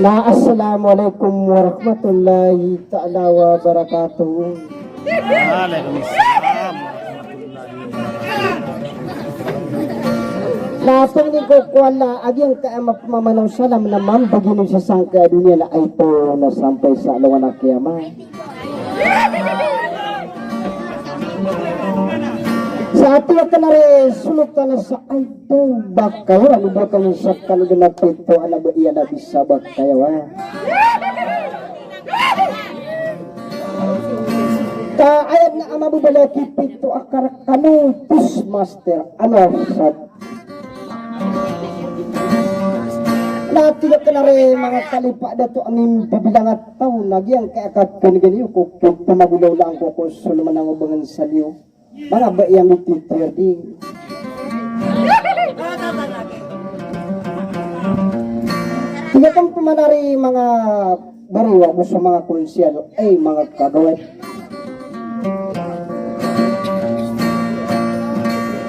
Assalamualaikum warahmatullahi ta'ala wabarakatuh. Waalaikumsalam. Lapang ni ko kuala agyang mamanaw salam naman bagino sa sangka dunia na ay po na sampay sa alawan na kiyama. Sa ating at kanare sulok ka na sa ay po bakayo ano ba ka sa kanudan na pito ala ba iya na bisa bakayo Kaayat na amabubalaki pito akar kanu pusmaster ano sa Natiyak na rin mga kalipa na ito ang bibilang at taon nagyang kayakat kaniganiyo ko kung pumagulaw lang ko kung suluman ang ubangan sa liyo mga ba iyang ititirdi tinatang pumanari mga bariwa mo sa mga konsyalo ay mga kagawet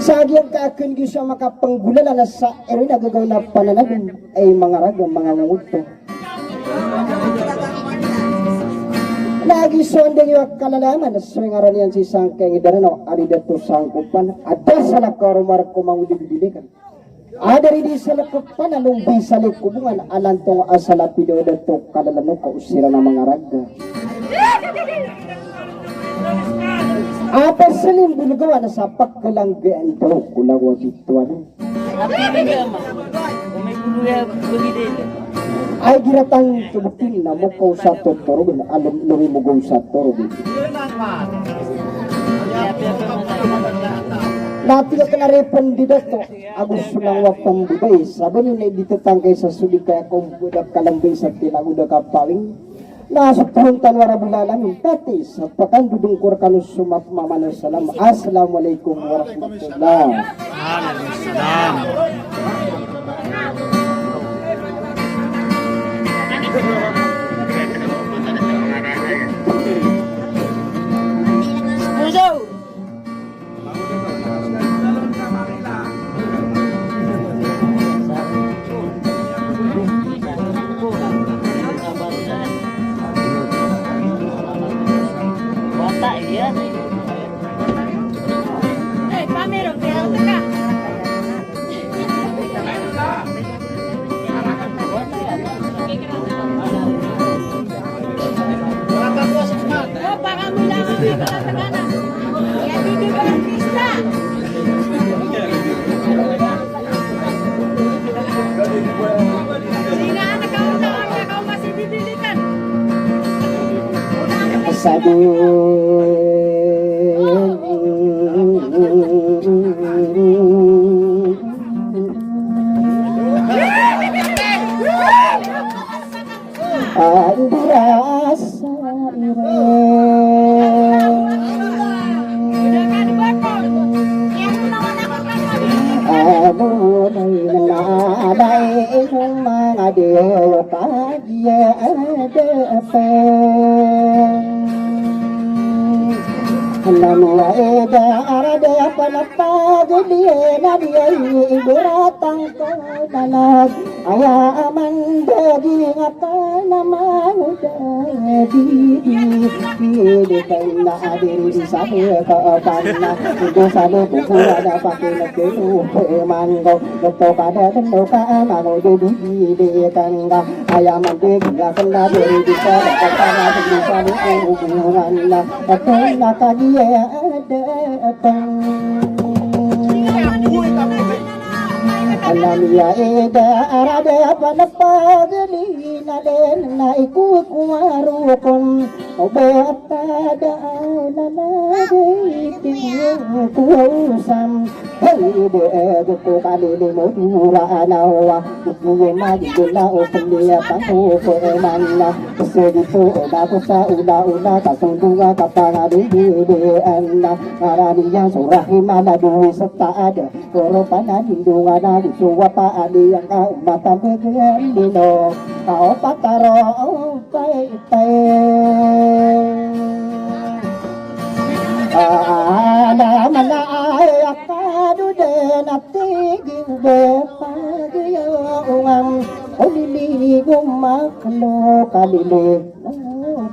sa agyang kaakin ko siya makapanggulala na sa eri nagagaw na pananabing ay mga ragang mga nguto. Lagi sondeng yung kalalaman na swingaran yan si Sangkeng idarano ari dato sangkupan ada sa lakarumar ko mangudibidilikan. Ada rin sa lakupan anong bisalik kubungan alantong asalapido dato kalalano kausira ng mga raga. Apa salim bulgawa na sa pagkalanggaan daw kulawa dito ano? Ay giratang tubutin na mukaw sa totorobin alam lumimugong sa torobin. Natin ka na repon dito to agus lang wakang bubay sabi nyo na dito tangkay sa suli kaya kung budak kalambay sa tinaguda kapawing nasa puntan warabulalan tati sa pakandudungkur kanus sumat mamana salam. Assalamualaikum warahmatullahi Alamiya eda arada panapagali na den na ikukuwarukon obata daw na nagiting kuusam halide ko kalili mo tura anawa kuye magigila o pagniya tango ko manla kasi dito na ko sa ula kasundunga kapangalilian na maraniya surahi maladuwi sa taada pero pananindungan na suwa pa ali ang kaumatan bigyan dino kao pataro tay ada mana ay akadu den atiging be pagiyong uliligo makhluk kalile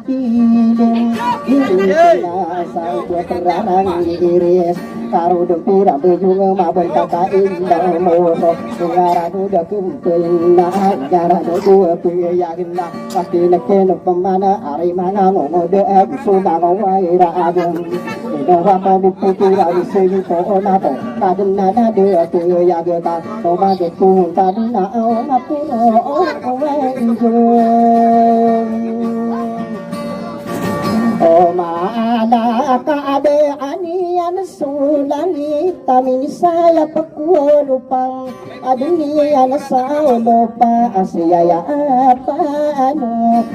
piling ina sa terang iris karo dempira bejung mabon kata indah moso ngara duda kumpul na gara dua piyaginna pasti neken pemana ari mana ngode suna ngwai ra agam ida apa dipikira disegi to na to kadna na de piyagata to ma de tu kadna au mapuno o O maala ka ade anian sulani tamin saya pakuo lupang adunian sa lupa asyaya apa anu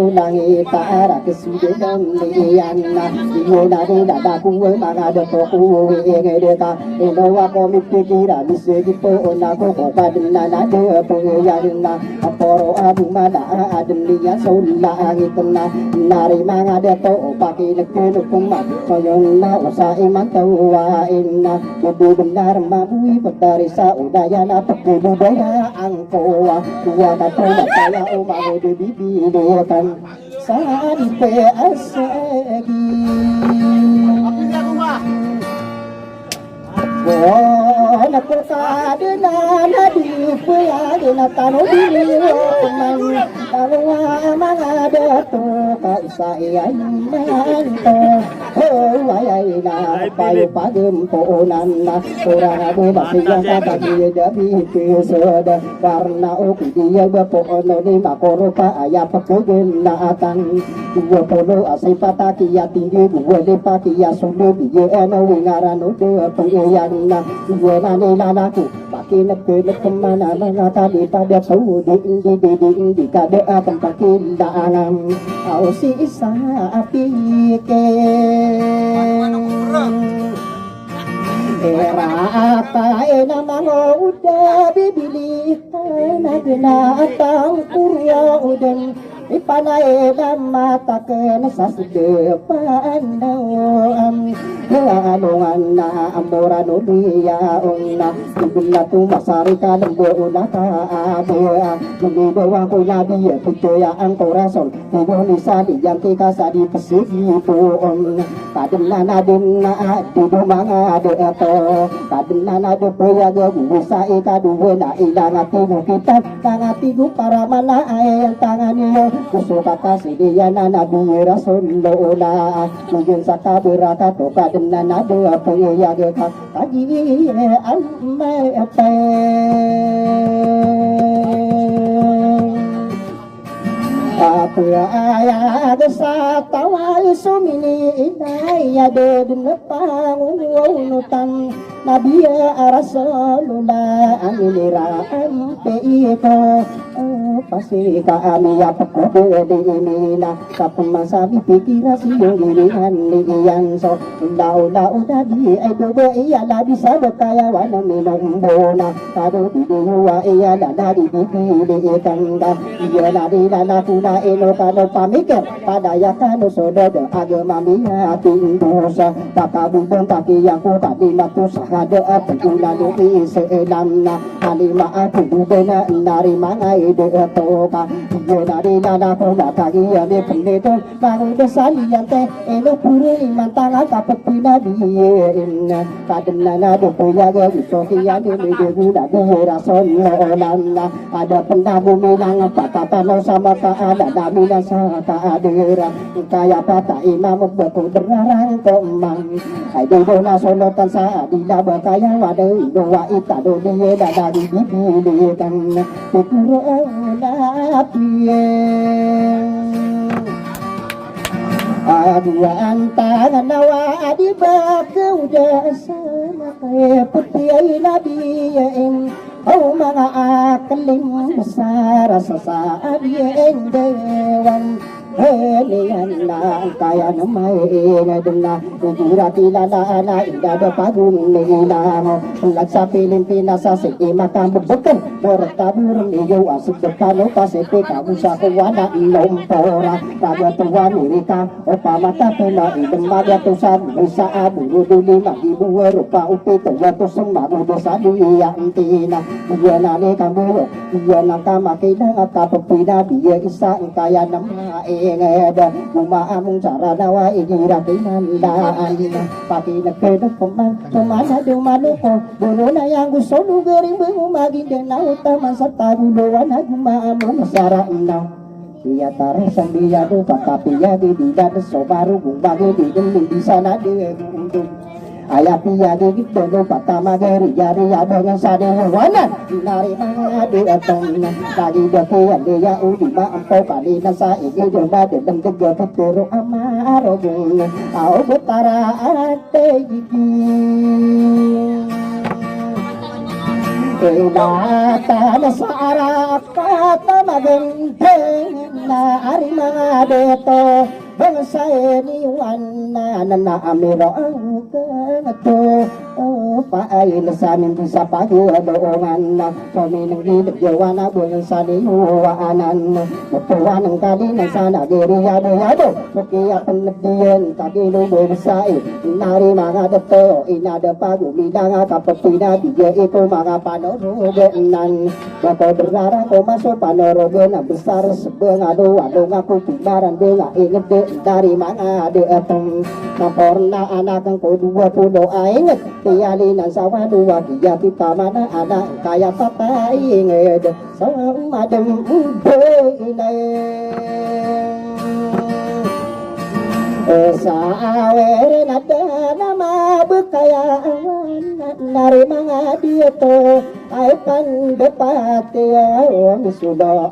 ulangi para kesudahan lian na dimuna dada kuwe mga dato kuwe ngedeta inawa ko mipikira bisegi po na ko kadna na de pengayan na aporo abu mana adunian sulangit na nari mga to pakinagpunok kumat sayang na sa iman tawain na mabubenar mabuhi pagdari sa udaya na pagkubudaya ang kowa kuwa ka to mataya o mahudibibilikan sa dipe asegi wala ko kadena na di pula di na tano diliyo man tawa mga dato ka isa iyan manto wayay na payo pagem poonan na kurang abo basiyang kabagi dabi pisod karna o kidiya ba poono ni makoro pa aya pagkugun na atan dua polo asay pataki ya tinggi dua lepa kiya sulu biye ano wingaran o pengiyan na wala nila naku pakinagpilit kemana mga tali pada po di kada akan pakilaang au si isa apike era apa na mga uda bibili na ginatang kurya udan ipanay na mata ka na sa sidepan daw Anungan na amora no diyaon na ibig na tumasari ka ng buo na kaabia Nangibawa ko nabi pagkaya ang korason Ibo ni sabi yang kika sa di pasigipoon Kadam na nadim na dido mga deeto Kadam na nado payag sa ikaduwe na ilang atigo kita Tangatigo para manaay ang tangan niyo Gusto ka kasi diyan na nabira sunlola Ngayon sa kabira ka to kadam na nado payag ka Kagi ang may Apayag sa tawa sumini inay adod na pangunutan Nabiya arasolula ang iniraan peito Pasi kami apakode di inina Kapag masabi pikira siyong ilihan niyan So lau-lau dadi ay dobo iya labi sa bakayawan ng minumbona Kado didiwa iya ladadi dipili ikanda Iya ladi lalakuna ino kano pamikir Padaya kano sododo agama miya tindosa Kakabubong kakiyang ko kadimatu sahada at ulalo iselam na Halima at bube na narimanga ide toka Iyo narilala ko na kagiyan ipinito Mangudo sa liyante ino puro imantanga kapag pinabiyin Kadam na dupuya gusto kiyan imiguguna rason loolan na Ada pendabumilang patapano sa makaala Dami na sa kaadira Kaya patay na magbato derarang komang Ay dodo na solotan sa adila Bakaya waday doa itado diye dadari bibilikan Pikuro ang Aduan tangan nawa di bakaw sana kay puti ay nabiyain O mga akalim besar sa saan dewan Heliana kaya namay inaduna Igirati lalaana idada pagum nilamo Ulat sa Pilipinas sa sikima kang bubukan Morat taburong iyo asik dekano Pasipi kabusa kuwana ilompora Pagatuan irika o pamata pina idemagatusan Bisa aburo duli magibuwe rupa upito Yato semarudo sa duya antina Iya nani kambuyo Iya nang kamakina kapapina Biya isa kaya namay ngeda umaamong cara nawa igiratin daan pati nagkedok pemang semana dumano ko buno na yang gusto lugaring bumagin din na utaman sa taguloan na gumaamong saraan na Iya tarik sandiya do pakapiya di dida so baru gumbagi di di sana di Ayat dia di dodo patama geri jari dengan sade wanan nari mga di atong lagi deke dia udi ma ampo kali nasa igi jomba de dem de petero amaro gung au betara ate gigi Data nasara kata magenteng na ari mga deto bangsa ni wana na amiro ang kanato paay na sa amin sa pag-uadongan na kami nang gilip yawana buhay sa nihuwaanan matuwa ng kalinan sana diriyado-yado kaya panagdiyan kakilo buhay inari mga dato inada pag-umida nga kapapina diya ito mga panoroganan bako berdarah ko masuk panorogan na besar sebengado adong ako pibaran nga inget dari mga deatong naporna anak ang ko 20 ay inget tiyalinan sa wadua kaya kita mana anak kaya patay inget sa madem inay sa awer na nama bekayaan dari mga dito ay pandepati ang sudah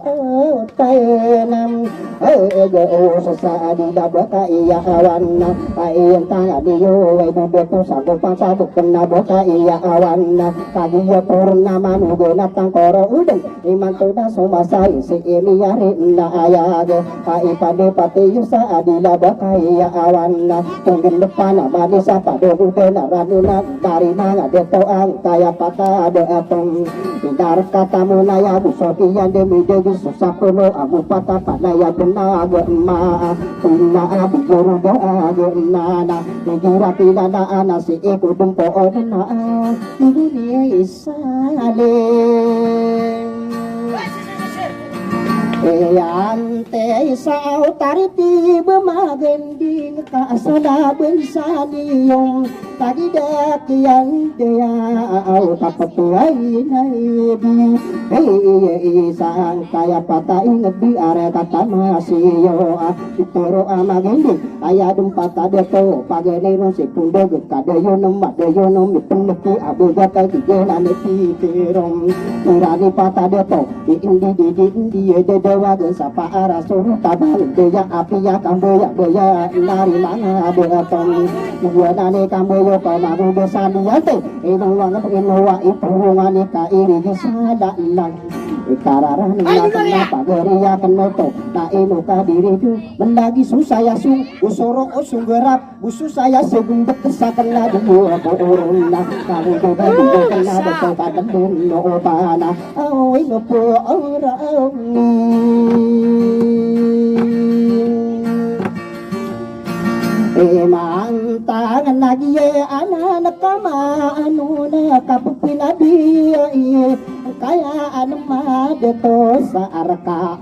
tainam ego sa adida bekaiyawan ay ang tanga diyo ay dudeko sa gupang sabuk na bekaiyawan kagiya purnama nugo na tangkoro udeng iman to na sumasay si imiyari na ayage ay pandepati yung sa adila bekaiyawan tunggu depan abadi sa padogo na ranuna dari mga dito ang kaya pata atong Indar kata mo na ya gusto kiyan demi degi susah puno amu pata pada ya benar ma tuna abiguru ga na digira pinana ana si iku dumpo na ini isale Yante sa utariti bemagending kaasana bensaniyong tagidakian dia au kapatuay na ibi isang kaya pataing di are kata masiyo ituro amagending ayadum patadeto pagenero sekundo kadayo nom madayo nom ipeneki abuga kagena netitirong irani patadeto indi dewa sapa arah suruh tabal deya apiya kamboya boya nari mana beatong buanane kamboyo kamaru besaniate inuwa inuwa ipurungane ka iri sada lang ikararah na pageriya kenoto na inu ka diridu mendagi susaya sung usoro osung gerap usu saya segundek kesakan na dua borun na kamu juga juga kena betul kadang no bana awi ngopo orang Emang tangan lagi anak kama anu na kapupinabiya kaya anama deto sa arka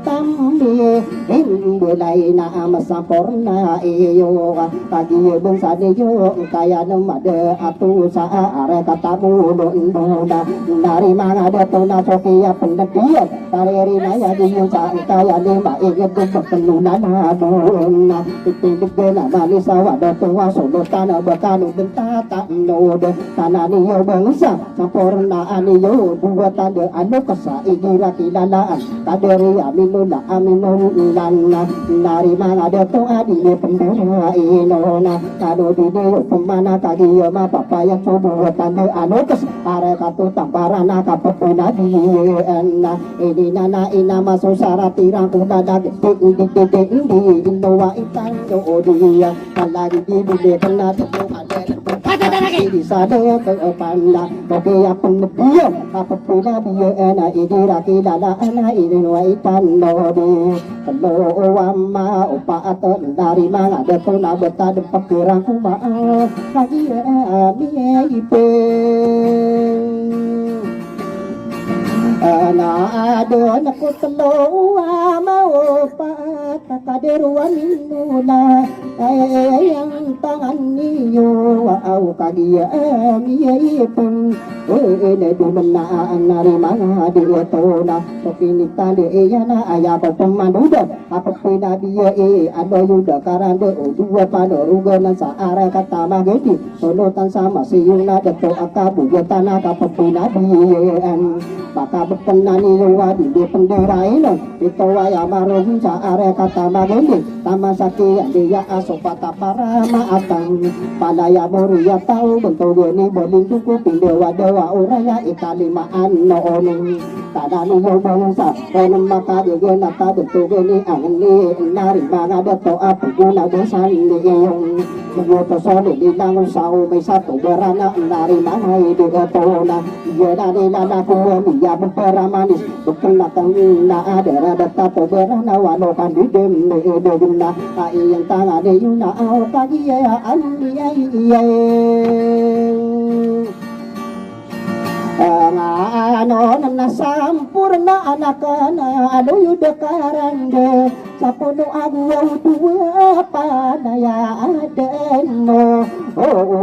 tambi imbulay na masaporna iyo pagi bangsa niyo kaya namade atu sa arka tabulo induna dari mga deto na sokiya pendakiyan tariri na ya diyo sa kaya lima igit penunan na doon na titig na Manisawa datua solo tanah bekanu bentata node tanah niyo bangsa sampurna aniyo dua tanda anu kasa igira kilalaan kaderi aminuna aminuna nari mangada to adine pendera inona kado dide pemana kagiya ma papaya coba tanda anu kes are katu tamparana kapepuna diena ini nana ina masuk syarat tirang kuda daging di indowa itan do dia kalari di bude kena tuh ada di sana ke panda oke ya penebia apa puna dia ena ini raki dada ena ini waitan nodi kalau wama upa atau dari mana ada tuh nabeta dempak kurang kuma lagi ya ipe ana ado naku telo mau pa kakaderuan minuna yang tangan niyo au kagia miyipun ne dumena nari mana dia tona topinita de yana aya ko pemanduda apa pina dia ado yuda karande dua panoruga nan saare kata magedi solotan sama siyuna deto akabu tanah kapina dia maka berkenani wadi di pendera ini itu waya marung saare kata mageni tamasaki dia asopata para maatang palaya muria tahu bentuk geni boling tuku pindewa dewa uraya ikalimaan noonung tadani yo bangsa renem maka dia nata bentuk geni angni nari manga deto apu guna desan liyong yo to sole di nang sau mai satu berana nari mana di detona yo dari nana ku ya beramanis bukan natang na ada data berana wano kan di dem na ai yang tangan de yuna au kagia andi ai ano na sampurna anakana ado yuda karande sapuno agwa dua panaya adeno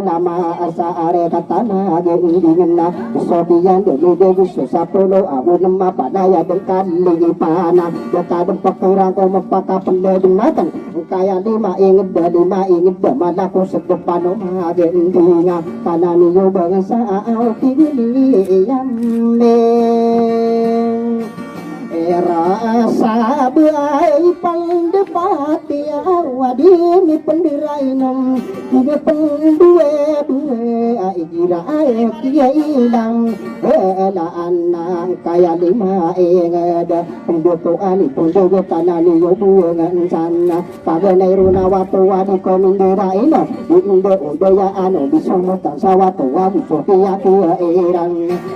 nama asa are katana gendingna sodian de de sapuno abu nama panaya dengkan ligi pana jaka dempak kurang ko mapaka pendedengatan kaya lima inged mana ko sedepano magendinga kanani yo bangsa au tingili yambe era sabai pang depati wadini pendirainam tiga pendue gira kia ilang ela anang kaya lima engada pendotoan pendoto kanani yo buangan sana paganay runa watu wadi komindiraina indo udaya ano bisumutan sa watu wadi sokia kia erang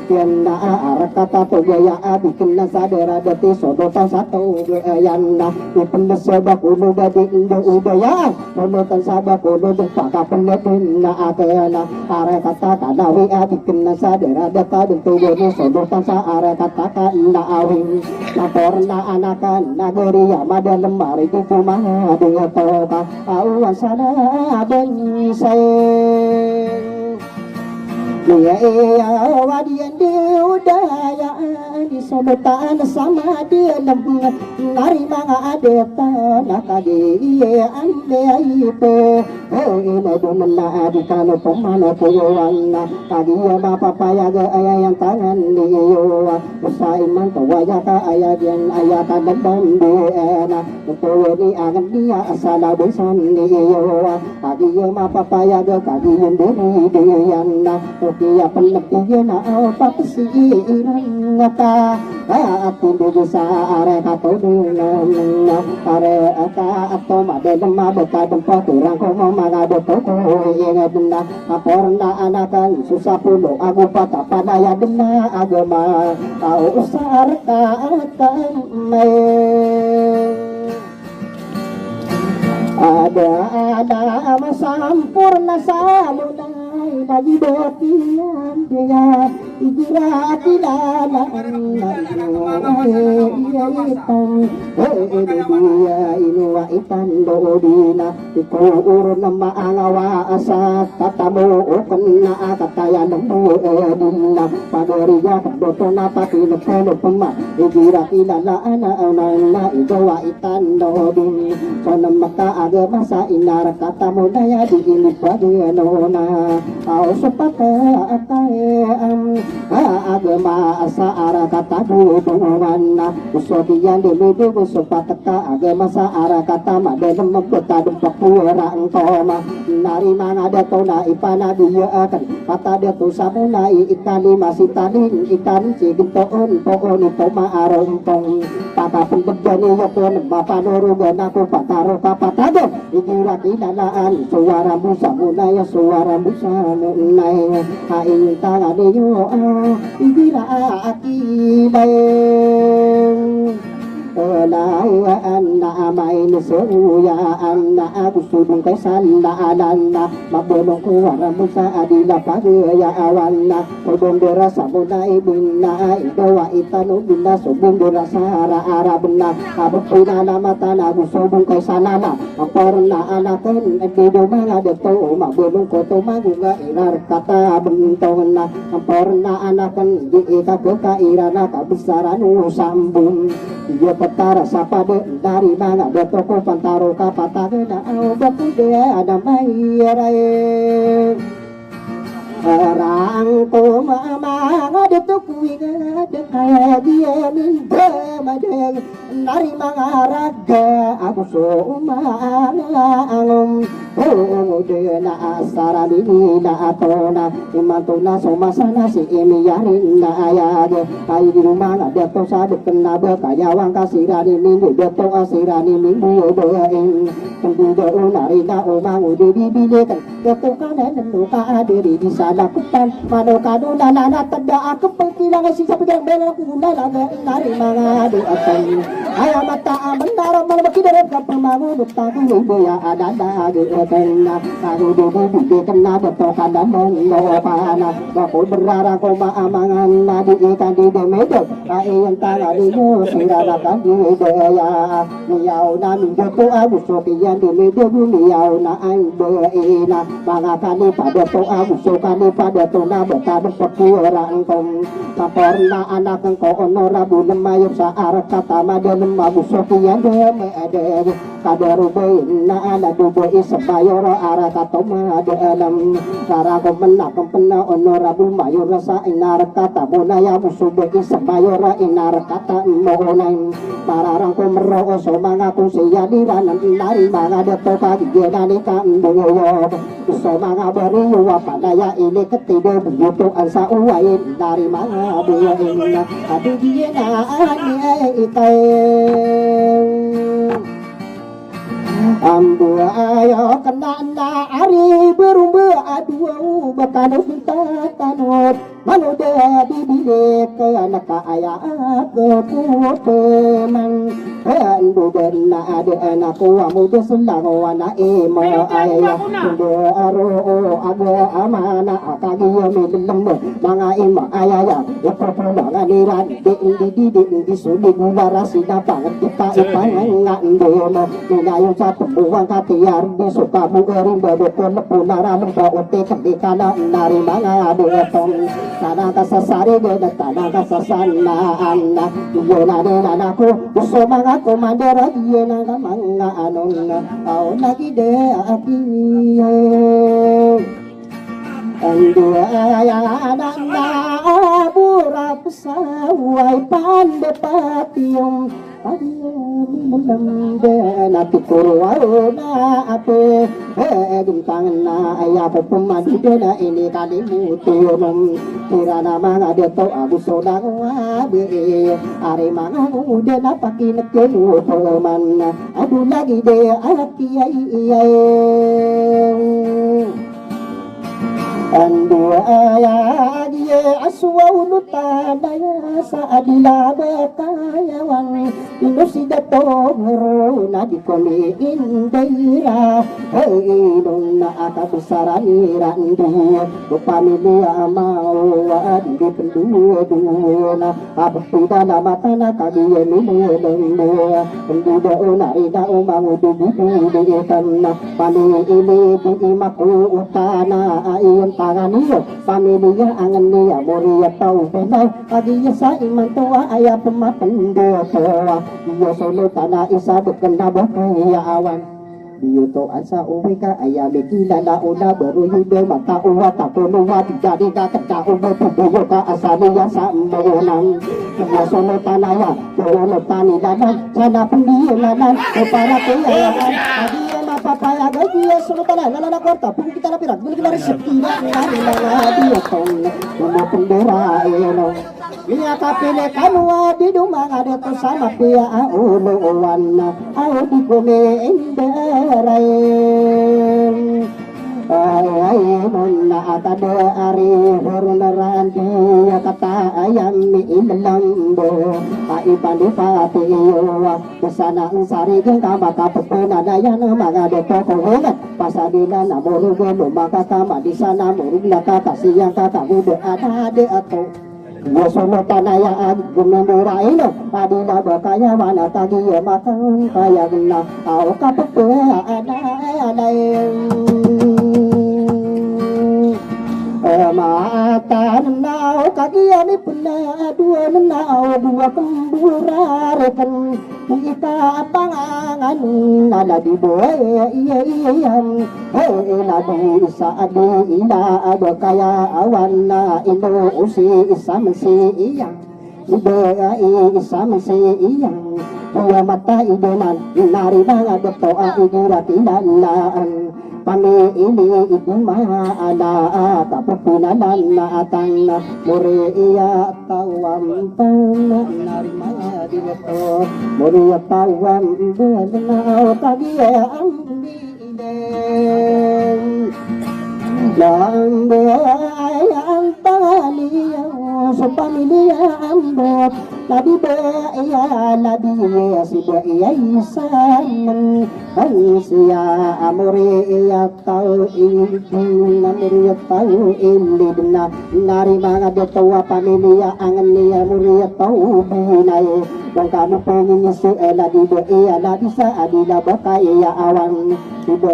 tianda arakata to gaya abikin na sadera dati sodotan satu yanda ipendes sebab ulu dadi indo udaya sodotan sabak ulu dempaka pendetin na akena are kata kanawi abikin na sadera data bentu geni sodotan sa are kata kana awing lapor na anakan nageri yamada lemari di kumah dengan toka awan sana benisay iya wadian di udaya di sodotan sama dia lembut nari manga adeta nakade iya ande ipe ina dumena di kano pemana puyowana tadi ya bapak payaga ayah yang tangan niyo usai mantu waya ka ayah yang ayah kadang ena betul ni angan dia asala besan niyo tadi ya bapak payaga kadi yang diri diana kia penektiya na papsi irang ngata atin dugu sa are kato dungan are aka ato madedem mabeka dempa kurang komo magado toko inga dena aporna anakan susah pulo aku patah padaya dena agama kau usar ka akan ada masampurna salunay bagi dotian dia igira kilala iya itang dia inuwa itan dodina ikur na maangawa asa tatamu ukena kataya nemu edina pageriya kadoto na pati lepelo pema igira kilala ana ijawa itan dodin sana mata agama sa inara katamu daya di ini pagi nona au sepaka atay agama asara kata buduwana usokian diludu usupataka agama saara kata maden mempeta dumpak kurang toma nari mangada tona ipana dia akan kata dia tu samunai ikani masih tanin ikan cigintoon poon toma arontong papa pendebani yokon bapak nurugan aku pataro kapatado igira kinanaan suara musa munaya suara musa munay haing tangan niyo igira akibayeng Naan na may nasuyaan na ako sudong kay sandaanan na mabulong ko waram sa adila pagayawan na kubundura sa muna ibin na idawa itanong na subundura sa ara-arab na abot pinanamata na gusubong kay sanana ang parang na anakan at dito mga dito mabulong ko tumagunga inar katabuntongan na ang parang na anakan di ikakakaira na kabisaran usambong iya petara sapade dari mga dato ko pantaro kapataga na au bapude ada mayray orang ko mama dato kuwiga de kaya dia minta madeng dari mga raga aku so umaangom de na asara bini na atona imanto na somasana si imiyarin na ayade ay di rumah dato sa kena berkayawang kasirani minggu dato asirani minggu doain tentu nari na umang udi dibilekan dato kanan luka diri di sana kupan mano kaduna nana tada aku pengkilang si sapi yang bela aku guna laga nari mga doatan ayam mata amandara malabaki dari kapamangu betaku ya ada kena aku dulu kena betul kadang mengopana aku berarah koma amangan nadi ikan di demedo yang tangan dulu siradakan di daya niau na minggu aku sokian di medo niau na beina mga kali pada to aku sokani pada to na betadang perkurang tom kaporna anak engkau onorabu lemayuk saar kata maden mabu sokian demede kadarubain na anak dubo isabayor ara katoma dalam cara ko menakam pena onorabu mayor rasa inar kata monaya musube isabayor inar kata mohonain pararang ko meroko so mga kung siya diranan nari mga dato kagigenani kambuyo so mga bariyo wapanaya ini ketido buto ansa uwain dari mga buwain na abigiyenaan itay ambu ayo kena na ari berumbu aduh bakano tanut manude dibile ke anak ayah ke puteman andu denna ade anak amude selago ana emo ayah ndo aro aga amana akagi midlem mga emo ayah ya perpuluhan niran di sudi gularasi dapat kita ipangan ndemo dinayo sa pembuang katiar di suka bugerin badukun punaran baute kendikana nari mga betong tanah kasasari gede tanah kasasanaan yona dena aku uso mga komandera yena mga anong au lagi de aki andua ayana bura pesawai pandepatium na pikuro na ape gintang na ayapo pumadi na ini kalimutunum kira na mga deto abuso na wabi ari mga ude na pakinet man adu lagi de akiyay andu ayadi aswa ulutan daya sa adila bekayawan inusidato na di kami indira nung na akabesaran irandi pamilya mau di penduduna abda na mata na kagiye minudeng penduduna ina umang udubi tanah pamilya ini di maku utana ayon tangan niyo pamilya angan niya moriya tau benay agiya sa iman tuwa aya pemapendo tuwa iyo solo tanah isa bekena bakaya awan Diyuto asa uwi ka ayami kila na una baru yudo mata uwa tapuno wa tidak dikakata ubo tubuyo ka asa niya sa mawunang kaya solo tanaya mawuno tanilanan sana pendilanan para kayayakan adiya mapapaya gaya solo tanaya nalala korta pun kita napirak dulu kita resepti nalala diyotong mga pendera eno Iya kapile kanwa di dumang ada tu sama pia ulo wana au di kome enderai ay monna atade ari horunaran dia kata ayam mi ilambo ai pandi pati yo kesana sari jeung kamata pepena daya nama de pokongan pasadina namuru go maka kama di sana murugna kata siang kata muda ada de atau Yasona tanaya agumura ino adina bakaya mana tagi makan kaya guna au kapepe ada mata nau kaki ani puna dua dua kembura rekan kita pangangan nada di boe iya ladi saadi ila ada kaya awana indo usi isam si iya ibe isam si iya dua mata idonan nari banget toa iguratinan Pami ini ibu ada kapupinanan na atang muri iya tawam narima dito muri tawam na tagiya ang biden lang ay ang taliya sa pamilya ang bot labi ba iya labi si ba iya isan ang siya amore iya tau ini namuri tau ini na nari mga detowa pamilya ang niya muri tau binay kung kamo pengin si labi ba iya labi sa adila ba kaya awan si ba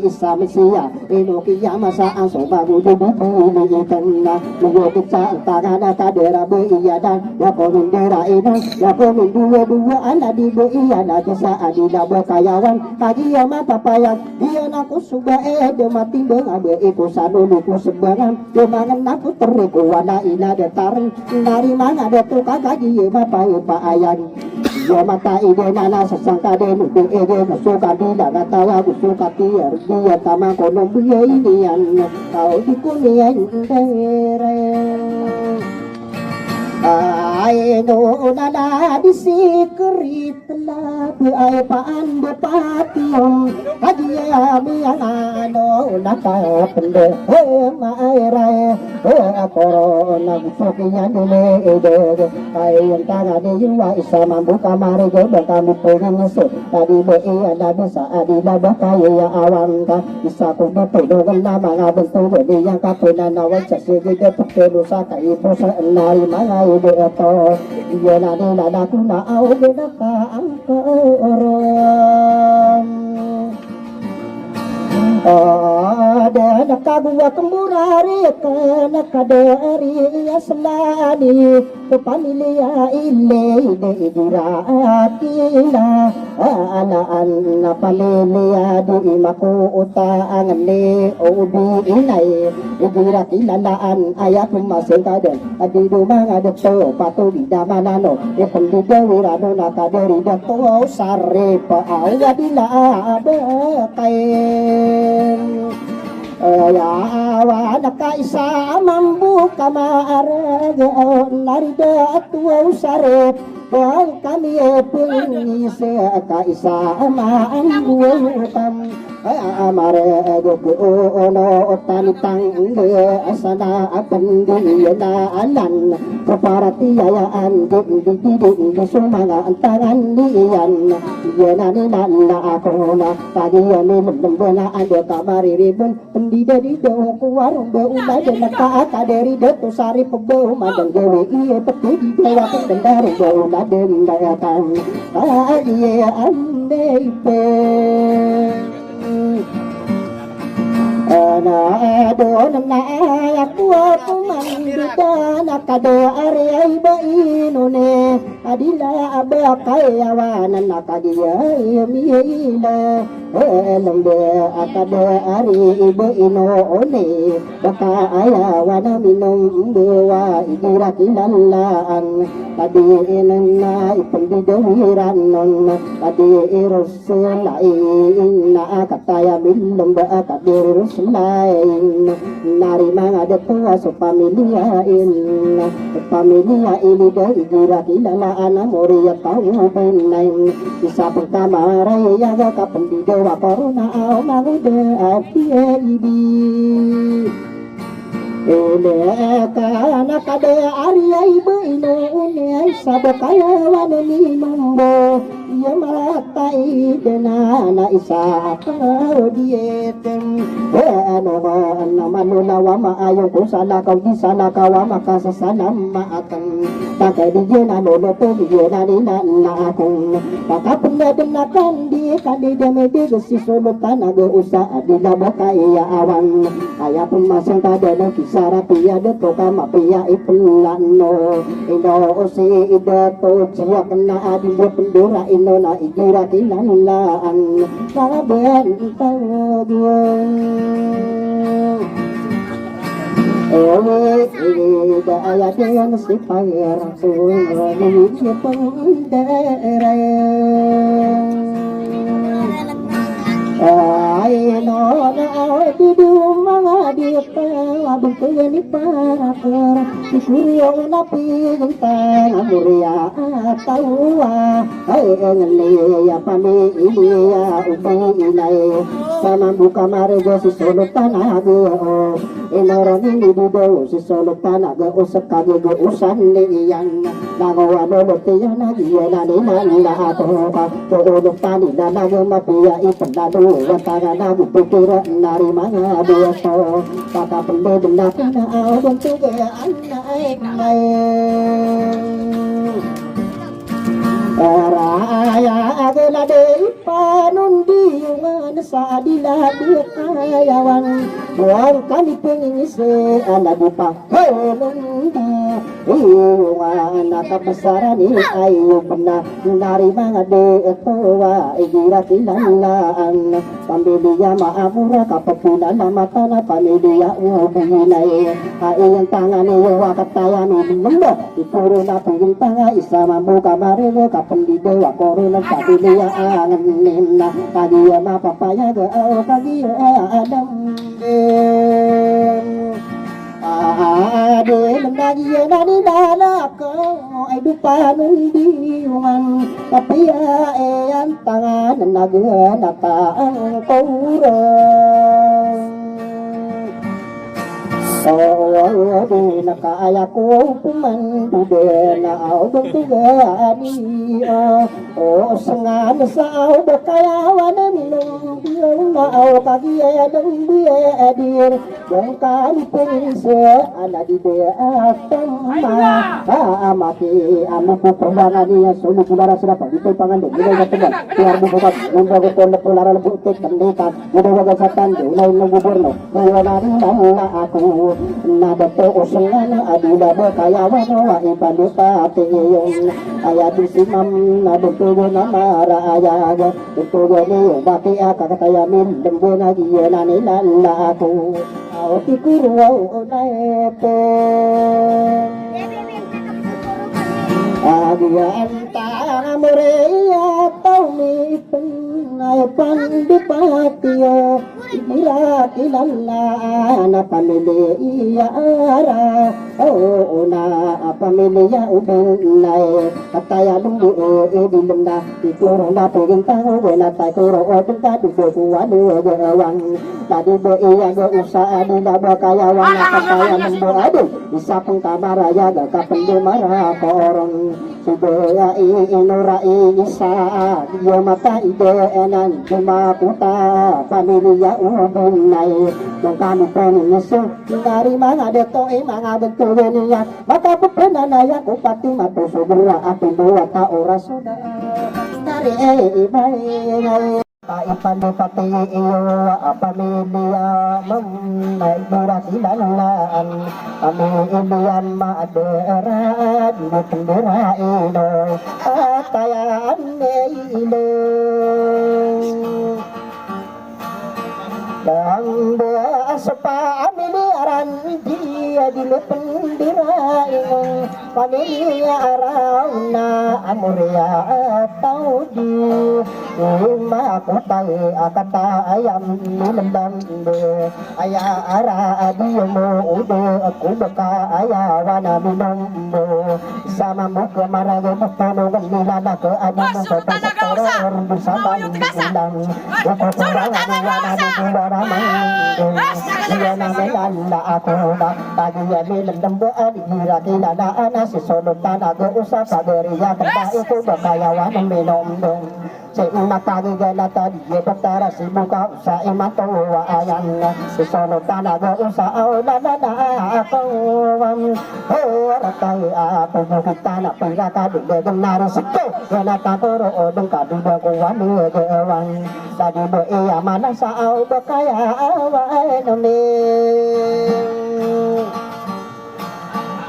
isa siya inukiya masa ang sobago dubuli ikan na nagukit sa tangan at kadera ba iya dan yakonin dera ina yakonin dua ala di ba iya labi sa adila ba kayawan kagiya mapapayag iya naku suba de matimbang abe iku sanulu ku sebangan lumangan naku teriku wala ina detaring dari mana detu kagagiya mapayo paayan iya mata ide nana sesangka de nutu ide nasuka tidak natawa kusuka tiar dia tama konom biya inian kau dikunian dere ay no nada disikrit la ay paan bupatiyong kadiya miyang ano naka pende maaray akoro nagsukiyan nile ide ay yung tanga di yuwa isa mambuka marigo bang kami peringiso tadi be iya labi sa adila ba kaya awan ka isa kong natulungan na mga bentugo di yang kapinanawan sa sige de pagkelo sa kaipo sa nari mga ide ito iya na nila ko na auge na ka ang kaoron ada nakagawa kemurari ka nakadari aslani ke pamilya ile idiratina anaan na pamilya di makuutaan ni ubi inay idirakilalaan ayat masing kaden adi dumanga dito patuloy damanano ipandidawirano nakadari dito sari paawabila abakay ya nakaisa mambuka maarag narida at usarip ang kami pungis kaisa maanggutam amare no tanitang asana apandi na alan kaparatiyaan di sumanga antaran diyan yana nila ako na kadiyan nilambana ando kamaribon pendidari do warung beuna de nakakaderi de to sari pebo madang dewi iye peti dewa kendari beuna den dayatan adiye ande pe na doon na ako kumandita nakado ari ba inune adila aba kayawanan nakadiya mihila lembe akado ari ibu inoone baka ayawan minum dewa igira kilalaan tadi inna ipendidawiran non tadi irusul inna kataya bilum ba kadir selain nari mga detua so pamilya ini dari igira kilalaan moria tahu benain isa pertama raya ka pendidawa corona au magude apiedi Eleka nakade Arya ibu ino sabakaya wanani mambo ya mata idena na isa dieten ano na manula wa maayo ko sala ka di sala ka wa makasasanam maatan takay di na lolo to di na na akong pakapunda denakan di kadi deme di si sulutan aga usa adila bakaya awan kaya pun masang kada na kisara piya de to kama piya ipulano ino si ida to siya kena adila pendura ino na igira kinalaan saben tawagyan ida ayat si pangerang suwani si pandere ay no na di mga di pa abang kaya ni para ikuryo na pigintang amuria tawa ay ngaliya pamilya ubay inay sama buka marego si sulutan ago inoro ni dido si sulutan ago usakage go usan ni yan nagawa no tiyan na diya na nila ato ka tuulog tani na nagmapiya ipandado watara na bukira nari mga biyaso kakapende na kinaaw ng tugaan na ay Raya agala de panundi yung sa adila di kayawan buang kami pengisi ala di pa nundi yung nakapasara ni ayo pena nari mga de etowa igira kilalaan pamilya maamura kapapunan na mata na pamilya ubinay ayang tangan niyo wakataya ni lumba ituro na pingin tanga isa mabuka marilo pendido wa corona pamilya angin na kagiya mapapaya ga kagiya adam ade nagiya na ni dala ko ay dupa nung diwan tapi ang tangan nagana ta ang kurang di nakaya ko pumandude na audong tugani sangan sa audong kayawan minong biyong na au kagiya ng biyadir yung kalipinse ana di de atama amati amo po pembangan niya sulit sulara sila pag ito'y pangando nilay na tuman tiar mo bukat nung bago ko na pulara na butik kandikat mudawagan sa tando na yung goberno na rin na ako nadato usungan adila mo kayawan wa ipaluta ati yung ayat si mam nadutugo na maraaya dutugo ni baki kakatayamin lembo na giya na nilala ako ti kuro na epe agian ta moreya tau mi ay pandipatiyo ila kilala na pamilya ara na pamilya ubinay kataya lumbu dilum na ikuro na puging tango wala tay kuro odunta dugo kuwalo gawang tadi bo iya go usa adila bo kayawan na kataya lumbu adu isa pang kamaraya ga kapendo mara korong Sudoya inura isa Diyo mata ideenan Jumakuta Pamilya ubunay Nung kami peniniso Dari mga deto mga bentuwe niya Mata po penanaya ko pati matusugura Ating buwat na oraso na Dari ibay ipandipati iyo pamilya maiburasilanlaan kami ilian maadera di kendera ino atayaan ilo dan beaspa amiliaran dia di pendira ino pamilya arauna amuria atau di Ima aku tahu kata ayam lembang de ayah ara adimu ude aku beka ayah wana minum sama muka marah betul nilana ke adamu ketor bersama bilang aku kurang wana di baramang dia namelanda aku nak tadi ni lendam beadi rati nada anas solo tanah ke usah pageria kerja itu bekaya wana minum Sehingga tadi gala tadi betara si buka usaha imato wa ayan si sono tanah go usaha na aku ratai aku bukit tanah penggaka di benar seke gala takoro odeng kadu ko wani gewan tadi be iya mana sao bekaya awan ni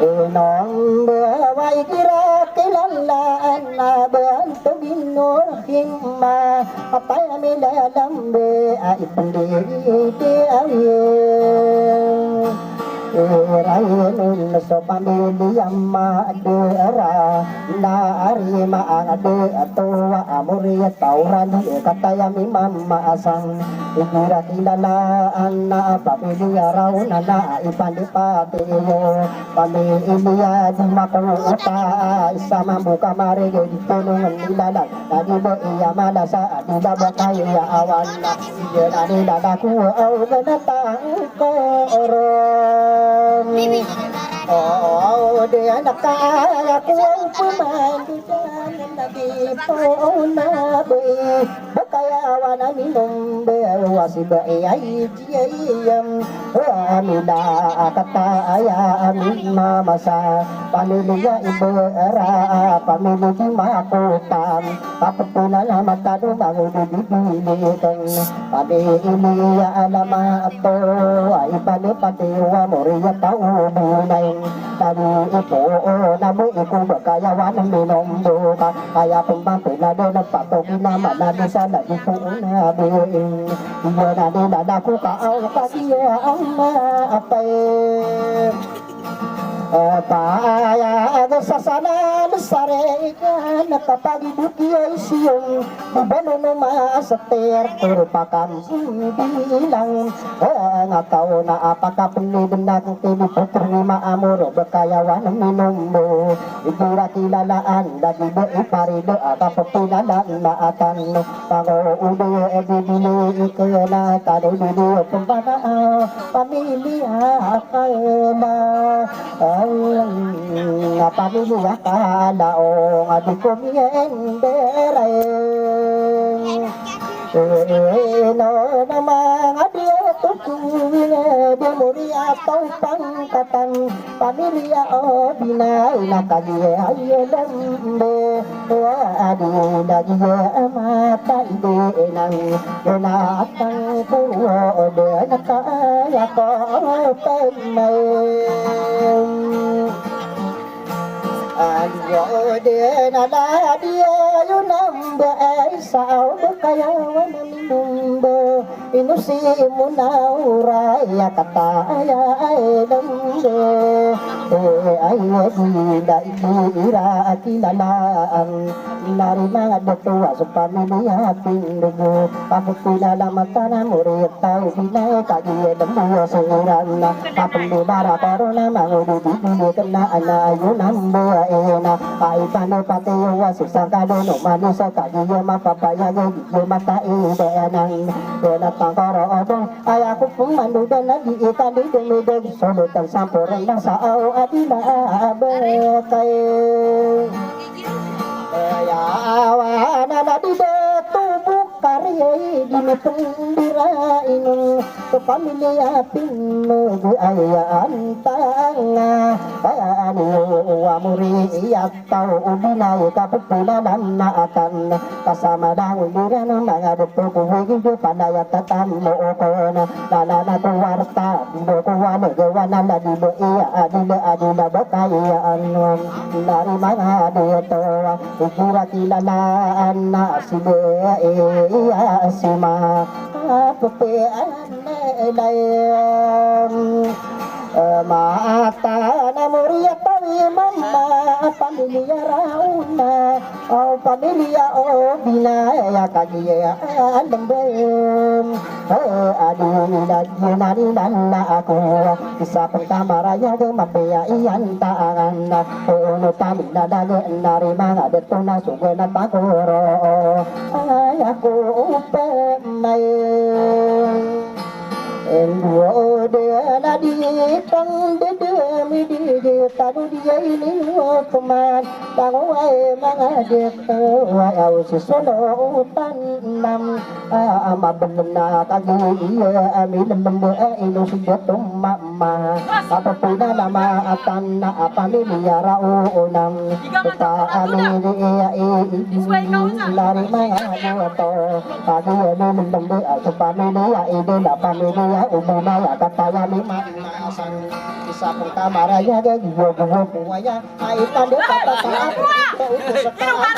nong bawai kira kilalaan na bantu binur himma apa yang dalam be ai pendiri dia Rainun sopamili yamma adera na arima ade atua amuri taurani katayami mamma asang ikira kilala anna pamili rauna na ipandipati yo pamili di makuta sama buka mare ditulungan nilala tadi bo iya malasa adila bakai ya awan ya nani dadaku au benatang Bibi. Oh, dia nak kaya kuang pemandu jangan lagi pona be bakaya wana minum be wasi be ai jiam amila kata aya amima masa pamilya ibu era pamilya makutan papuna lama tadu bangun di kan pade ini ya alama atau ai pade pade wa moria tau bunai tadi itu namu iku berkaya wana minum buka kaya pembantu nado nampak toki nama nado sana itu nabi iya nado nadaku kau kasih ya amma apa Paya sasana sare ikan kapagi dukia isium bano nama setir merupakan bilang ngakau na apakah penuh benda kini terima amur bekayawan minum ibura kilalaan lagi beipari doa kapepinalan naatan pango ude edibili ikena kado dulu pembana pamilya kena apa dulu ya kada o adik komien berai no nama adia tuku dia muri atau pangkatan pamilya o bina nakagi ayo lembe adi lagi mata ide nang natang puro de nakaya ko penai Anjo de nada dia yunam be sao kaya wana minumbo inusi munaura ya kata ya dembe ayo dinda ira akilalaan narima dotua supamilya pindugo paputila lamatana murid tau bina kagi dembo sengirana papendibara corona mangudu dibili kena ana yunambo ena ai pano pateo wasusang kadono manusa kagiyo mapapaya yo mata ide nang ena tangkoro obong ayaku pemandu dan di ikan di demede solo tan samporan sa au adila abekai ya awana di tubuh karya di pendira ini pamilya pinu ayah antanga ni wa muriyat tau ubinai kaputuna nanna akan kasama dang uliran mga dito kuwigin do panayat tatan mo okona nana tuwarta do kuwana gawana na dilo iya adila bakaya anwam dari mga dito ukira kilalaan na sile iya sima pepean dayam mata na muriya tawi mama pamilya rauna o pamilya o binaya kagiya andem adi na ako isa pertama raya de mabaya iyan taangan no tamin na daga nari mga deto na sugo na takoro ay ako upemay Endo de na di tang de mi di tanu dia ini teman tang wae mga de wa au si solo tanam ama benna kagi iya ami lembe ino sigatum mama apa pina nama atan na apa mi biara unang ta ami iya lari mga to kagi ami lembe apa mi iya ide na pamilya umumnya ya katanya lima sang bisa pertama raya ga gua buaya aitan de kata saat itu sekarang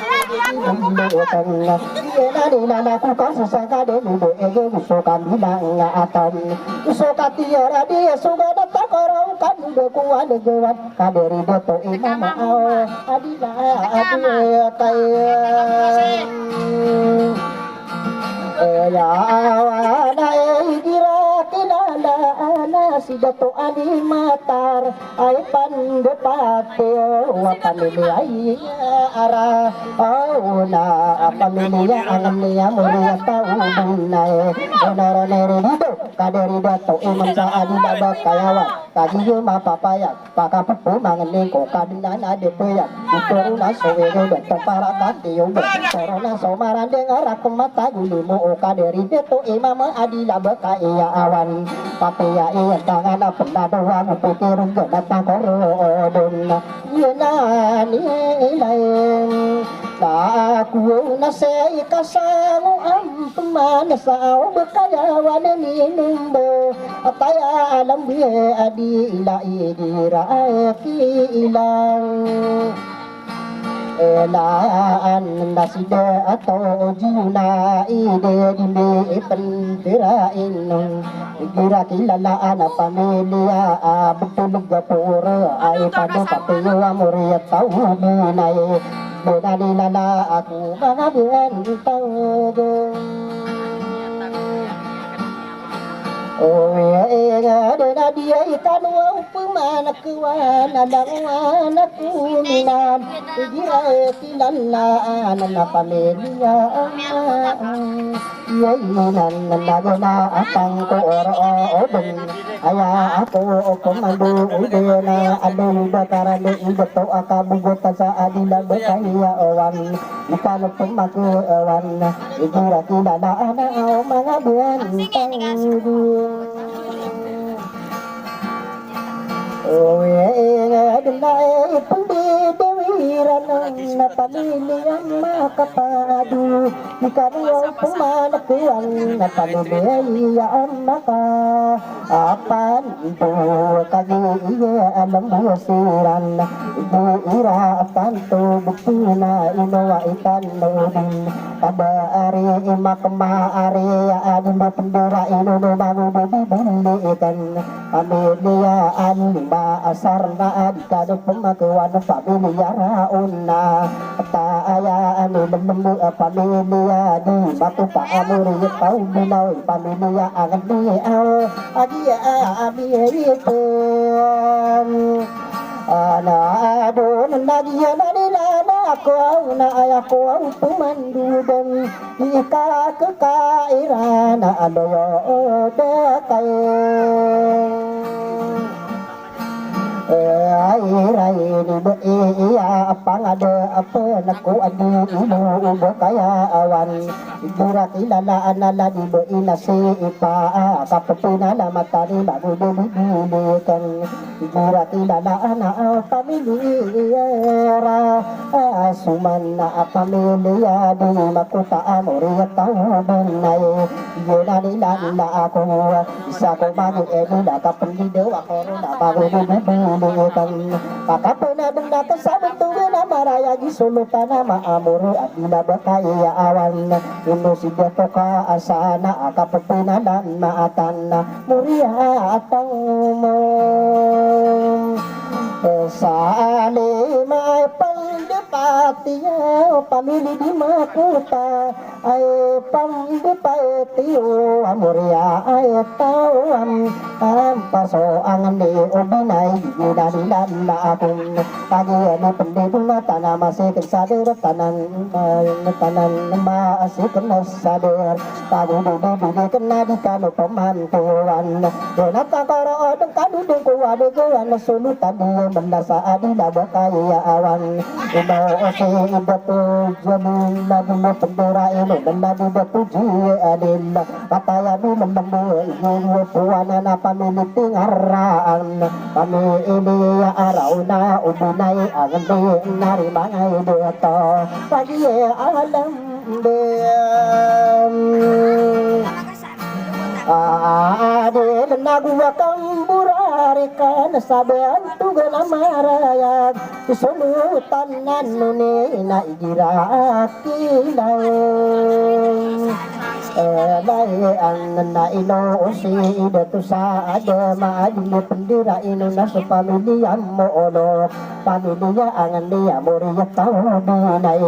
ini nana ku kan sesaka de nudo ege usokan binang atam usokati ora de suga data korong kan de kuan de gewan kaderi de to imama au adila adi kai ya awana gira kilala ana sidato ali matar ay pandepate wa pamilya ara auna pamilya ang niya muriya taubunay onarone dito kaderi dato imam sa adila bakayawan kagiyo mapapaya pakapapo mangaling ko kadinan adepoyan ito una sowego dato para katiyo pero na somarande ngarak mata gulimo o kaderi dato imam adila bakaya awan papaya iya tangan penadawan pikirun gata korodon yena ni lain aku nasai kasamu ampuman sao bekayawan ni nimbo ataya alam biye adi ila idira ilang elaan nasida atau juna ide dimi pentira inung kira kilalaan pamilya betul gapura ay pada papiyo amuriat tau binay benalilala aku mga bentang oh ya dena dia ikan wau pemana kuan adang wana kuminan gira kilala nana pamilya iya inan nagana atang ko oro aya ako komando udena adong bakara de ibato akabugot sa adila bakaya owan ikan pemaku owan gira kilala ana mga bentang oh ya denai pendidiran na pamilya makapadu ikaw pumanakuan na pamilya maka apan ito kagiya alam busiran ira tanto bukina inawa ikan nodin kada ari makma ari adin pendura ino bago bibili ikan pamilya ba asar na adikado pemakawan pamilya rauna taaya anu menemu pamilya di batu pa amuri tau binau pamilya agan di au adia abi itu ana adon nagia na ako na ayako pumandudan ika kekairan adoyo dekay Airai ni be iya apa ngade apa naku adi ibu ubo kaya awan Ibura kilala anala di be inasi ipa kapepina na matari baru dilikan Ibura kilala ana pamilira Asuman na pamilia di makuta amuri tau benay Yuna nila nila ako isa ko magi edila kapendido ako na bago dilikan Kakapena benda kesabut tuwe na maraya gisulutan na maamuru at dinabakaya awan Ino si Jatoka asana akapapena dan maatan na muria atang mo Sa alimay pandipatiya pamili di makuta ay pandipatiyo amuria ay tawam paso ang ni ubinay ginanilan na akong kagyan na pandipong na tanamasikin sa dir tanan maasikin na sa dir pagubibigyan na di ka no pamantuan doon at kakaroon ng kanudong kuwadigawan na sulutan di benda sa adila bakaya awan ino si ibatu jamin na di mo pendura ino benda di batu ji adil kataya di membandu iyo puwana na pamiliting araan kami ini araw na ubunay ang di narimangay dito pagi alam Adil nagwa kang burari ka nasabihan tuga na marayag isulutan na nuni na igira kilaw Layan na ino si dito sa adama adili pendira ino na sa pamilya mo olo pamilya ang niya muriya tao binay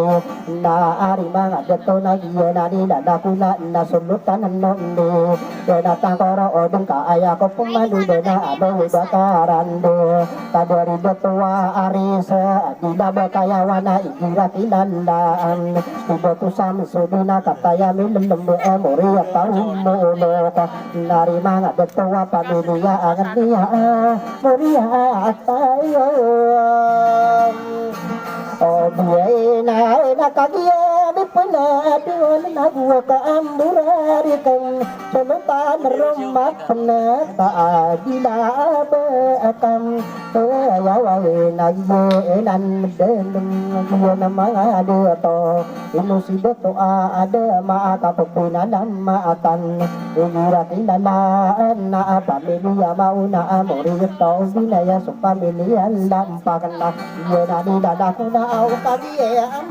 na ari mga dito na iya na nila nakuna na sulutan na nuni natangkoro odong kaaya ko pumaludo na ado bakaran do kadari dito ari sa adila bakayawan na igira kilandaan dito sa misudo na kataya milambo Muria tahun mulo nari mga detowa pamilya ang niya Muria tayo O biyay na kagiyami panadon nagwa ka amburari kang sulutan rumat na taadila bakam Yaway nagyenan denung yun ang mga dito Inusido to ada makapagpunan ng maatan Igira kilalaan na pamilya mauna amorito Binaya sa pamilya lampakan na Yun ang nilalako na ako kagiyaan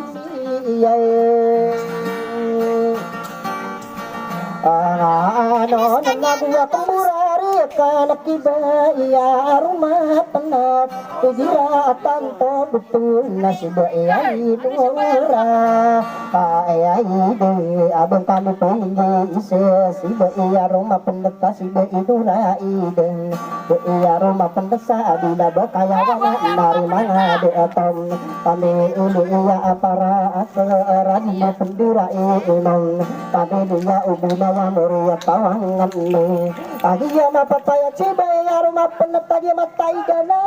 Ano nang nabuwa kang murari ka nakibaya rumatanap Igira at tanto betul na si Baya idura Ay di abang kami punggi isa si Baya rumapanata si Baya idura ideng Baya rumapandasa adila bakaya wana nari mga diatom Kami iniya para asarani pendura inong Kami niya ubina Muria tawangan ni Agiya mapapayat si Baya rumapanat Agiya matay ka na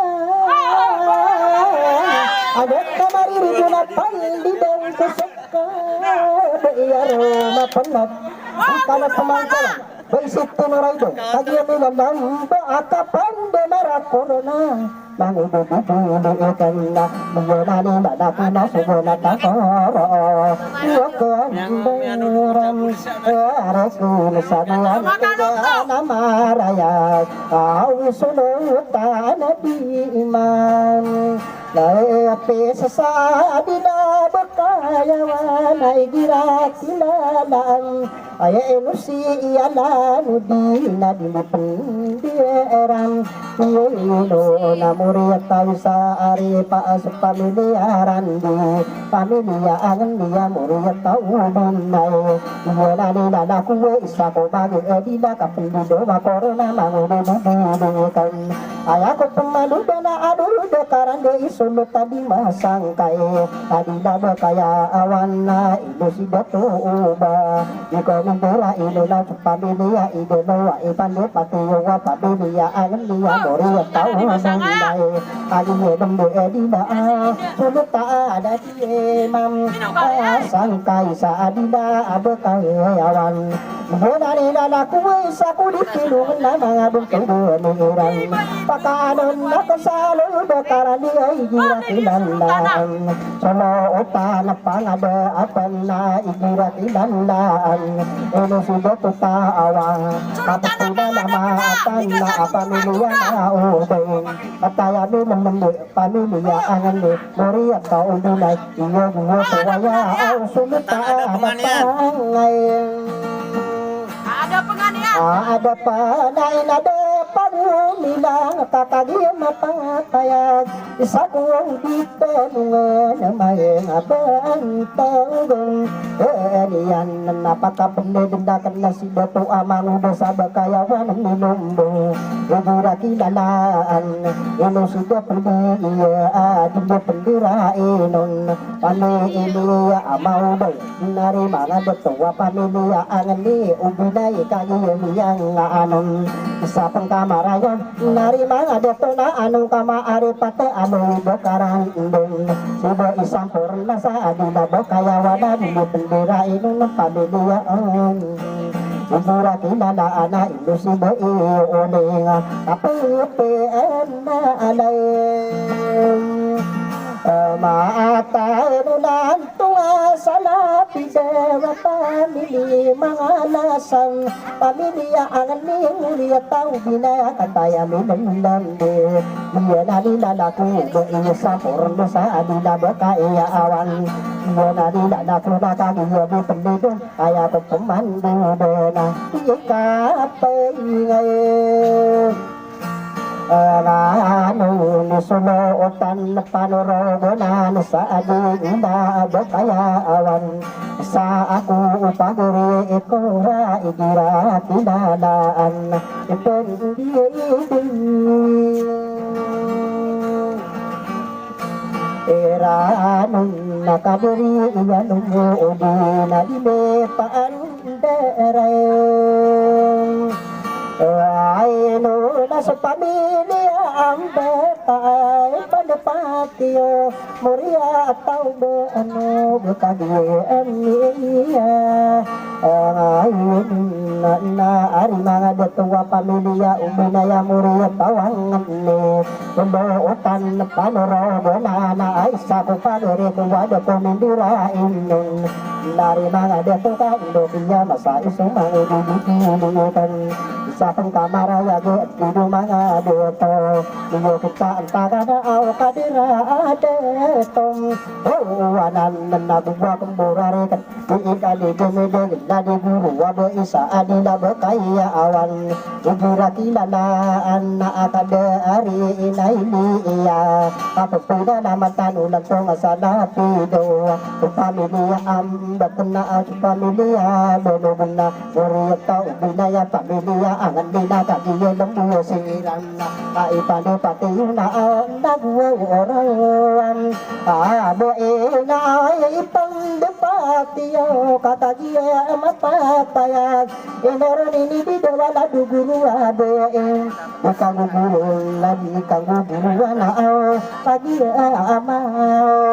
Adat ka maririgo na pandidang kusok ka Baya rumapanat Ang kanat pamangkalan Baisip tinuray do Agiya nilalamba Akapan de marakorona Mangibububulikan na Mungulani madapina Suguna takoro Iwakan Rasul sabihan tiga nama raya Awisulutan di iman Lapi sesadi na bakayawan Ay gira kilalaan Ay inusi iyalan Di na dilipendiran Ilo na muriat tayo sa ari Paasok pamilyaran di Pamilyaan niya muriat tayo binay Wala nila na kuwe isa ko bagi edila Kapilido makorona mangulibubulikan Ay ako pumaludo na aludo Karande isulot tadi masangkay Adila ba kaya awan na ilo si Dato Uba Ikaw nandura ilula pamilia idolo ipane patiyo wa pamilia alamia mori tau nandai agi hedem de edina suluta ada di mam sangkai saadina abekai awan Honani nana kuwi sakudi pilun nana abung keduran pakanon nakasalu bekarani igira tinandaan solo ota napangada apana igira tinandaan eno sudah tuta awang kapuna nama apana apamilia na udeng ataya ni membe pamilia angan ni mori atau dunai iyo guo tawaya au sumita apangai ada penganian. Ada panai ada parumilang kakagim mapatayag isa kong ditanungan mayeng abantang elian napakapendedendakkan na si Dato Amang udah sa bakayawan ng minumbo Lagura kilalaan ino sudah pergi adinda pendirain panay iliya amaw bay nari mga Dato pamilya angan ni ubinay kagiyang anon sa pangkamarayon nari mga Dato na anong kamaari pati ano'y bakaran indong sibo isang purna sa adila bakayawan na pendirain ng pamilya Mura kinalaan na ilusibo iuning kapipian na alay Maatay nunan tunga sa lapidera pamili mga nasan pamilya ang aning tao binaya kataya minandandi Iya na nilalaku iya sa porno sa adila bakaya awan Iya na nilalaku na kagiya di pendidong kaya pagpumando na ikapay ngayon Ano ni sunuotan panorogonan sa adinda kaya awan sa ako paguri ikura igira tinalaan ipendi Eranong nakadiri iyanong udi na dimepaan dereng Ay no nasa pamilya ang betay panapatiyo Moria at tao ba ano bukagyan niya Ngayon na ari mga datuwa pamilya uminaya Moria tawangan ni Pembuutan panorogo na ay sa kupagari kuwada kumindirain nun Dari mga datuwa Indonesia masa isang mga ibibigilitan sa pangkamara yagi at pido mga dito Niyo kita antaga na aw kadira adetong Uwanan na nabugwa kong burarikan Iin aligimidin na di guru wabo isa adina bakaya awan Igira kilalaan na akadari inay niya Kapapida naman tanunan ko nga sa napido Pamilya ambat na ang pamilya Bulungan na Muriyak tao binaya pamilya Angan nila kagiyo ng buwasiran Kaipano pati yung nagwawaran Aboe na ipang depatiyo Katagiya mapapayag Inoron inibido wala duguru aboe Ikagugurong lagi kaguguru na Kagiya amaw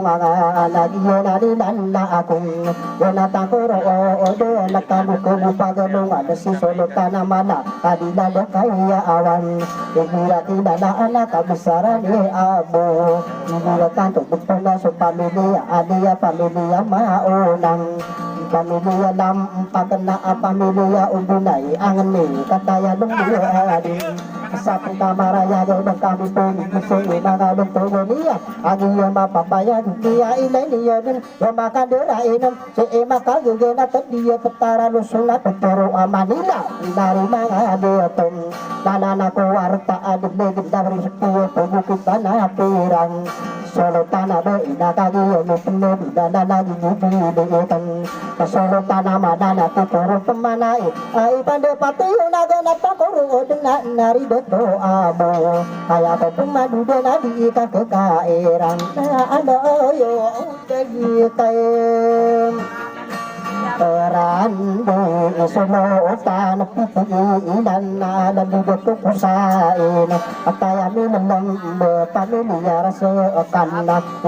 mga nagiyo na rinan na akong Yonatan ko roo do Nakalukulo pagalungan si solo tanamana kadila do kaya awan Igira tinanaan na kabisaran ni abo Igira tanto bukpona sa pamilya Adiya pamilya maunang Pamilya pagna pamilya ubunay Ang ni kataya nung buhay Sa pangkamaraya do ng kami po Gusto mga luntugo niya Ang iya mapapayag Niya ilay niya din Yung makadurainan Si ima kagugin at diya Patara lusong na Paturo Manila Dari mga diyotong Nalana ko warta Adig-digid na rin sa kuya Pagukit na pirang Solo tanah do inakagiyo mo penuh dana lagi nyubidiitan Kasolo tanah madana tuturo pemanai Ai pande patiyo naganata kuru dena nari beto abo Kaya ko pemadu dena diikan kekairan Ada yo tegitay Peran di sulutan pipinan dan duduk usain atayami menang pamilya rasakan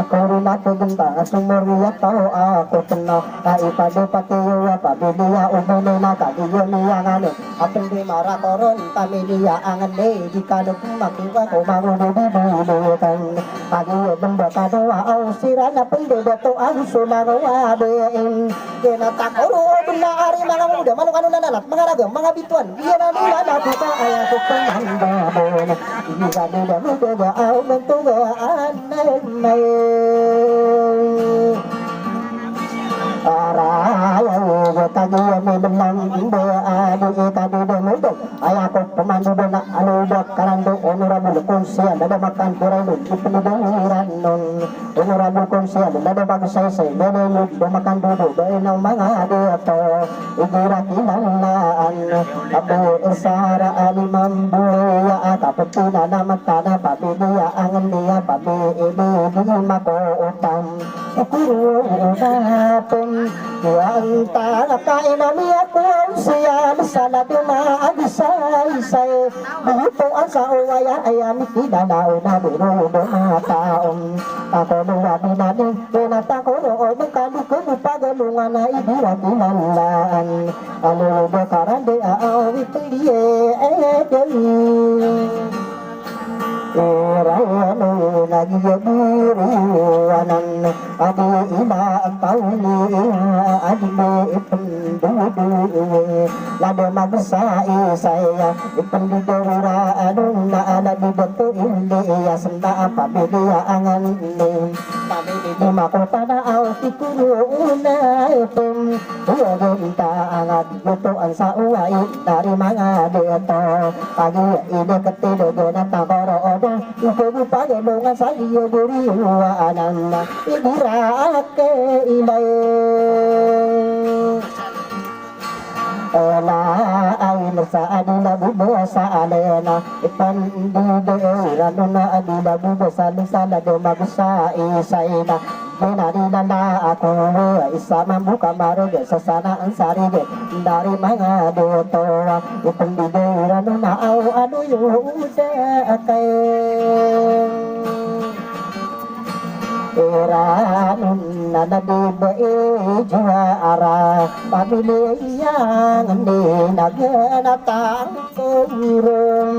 kuruna kegenta sumuriya tau aku tenang ipade patiwa pamilya umumena kadiyo niyangane apendi marah koron pamilya angane jika makiwa ko mangulo dibunutan kadiyo benda kadoa au sirana pendodo to au sunarawa bein kena takoro benda ari mga muda manu kanu nanat mga ragam mga bituan iya na nila na kita ayah ko panganda ini kanu da muda au mentuga anay may Araya tadi menang inde adu tadi demudo ayako pemandu dona anu dok karando honorable konsian ada makan kurang pendidikan non honorable konsian ada bagus saya dene do makan dulu dene mga ade to igira kinanaan abu isara alimam buya akapetina namatana pabiya angen dia pabi ini di mako utang ukuru napin yang tak kain aku siya sana dumaan say buto ang sa uwaya ayam kinanaw na binudo mga taong ako nung natin pinata ko noon ng kanukong pagalungan na ibira kinalaan ano ba karande aawit liye Rayano nagiyaburiwanan adi ina ang pauni adi me ipendudu lado magsai saya ipendudura anong naalagi beto hindi senda pamilya angan ni pamilya di makota na au tikuru una ipem huwagenta angat beto ang sa uwai dari mga deto pagi ide ketido na takoro Ibu pagi dongan saya beri anan ibirake ilay Ela ain sa adila bubo sa alena ipan didera nuna adila bubo sa lisala do magusa isaina Dinarina na ako isa mambuka marige sa sana ang sarige dari mga dito ipandidera nuna aw ano yung akay Iranun na nadiba ijwa ara pamilya ngandi naganatang kurung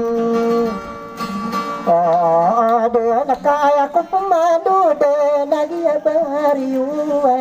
dia nakaya ko pumando de nagia bariwa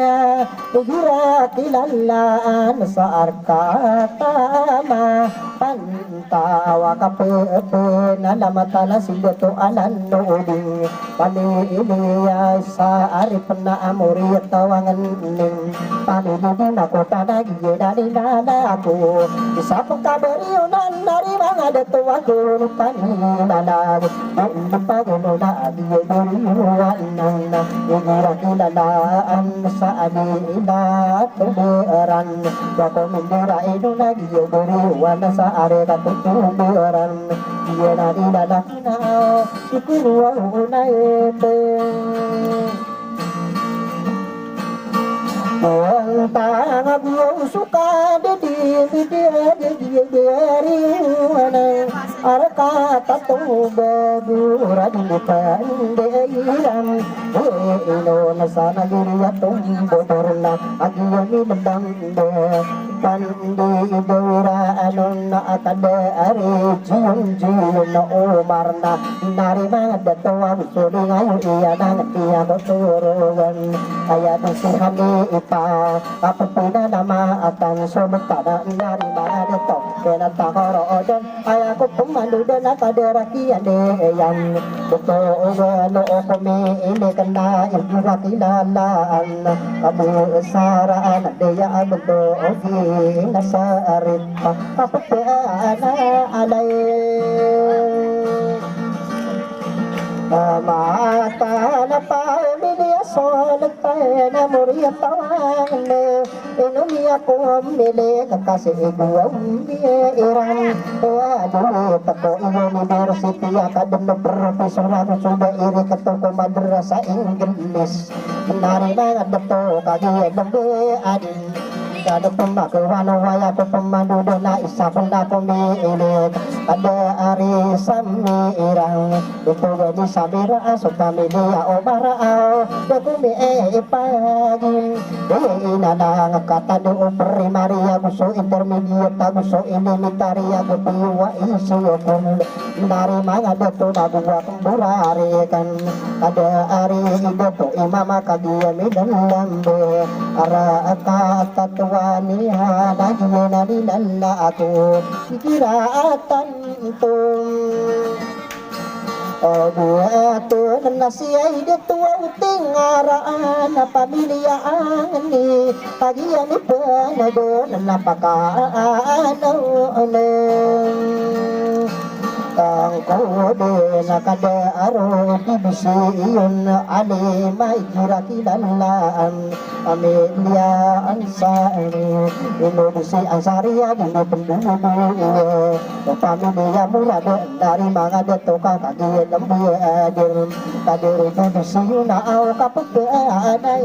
gira tilalaan sa arkatama pantawa kapepe nalamatala sigoto anan noding pamilya sa arip na amori tawangan ning pamilya na ko tanagi dari nana ako isa po kabariyo nan nari mga dato ako panilala Pagano na adiyo duriwan na Igira kilalaan sa anila tuburan Bako mindira ino na giyo duriwan sa areka tutuburan Iye na nilalaki na ikuruwa una ete Ang tangag yung suka di arka tatu badura di pandeiram ino nasana diriya tumbodorna agiyoni mendangde pandi dura anon na akade ari jiyon na umarna nari mga datawa suri ngayon iya nang iya koturuan ayat sihani ipa kapapina nama atan sumutana nari mga dato kena takoro odon ayako pumandu dan akaderaki ade yang buto ogano okome ini kena ibura kilalaan kamu saraan deya abdo ogi nasa arita kapapina alay mata na pamilya solat tayo na muriya tawang inumiya ko mili kakasi iguang iran adulit ako university academic professor na suda iri katong madrasa English nari mga dato kagiyag ng adin ada pemakawan waya pemandu dona isa benda pemilik ada ari sami irang itu jadi sabira supamilia obara dekumi pagi inana kata do primaria gusto intermediate gusto elementaria gusto isu dari mga deto nagwa kumburari kan ada ari deto imama kagiyami dan lambe ara tatwani hada jina dinanda aku kiraatan tung dua tu nasiai de tua uting araan pamilya ni kagiyan ni panado napakaan ang kode nakada aro bibisi yun ali may kirakilalaan Amelia Ansari Indonesia Ansaria dino penduduh pamilya murado dari mga deto kakagiyad ang biyadir kadir bibisi yun na aw kapagkaanay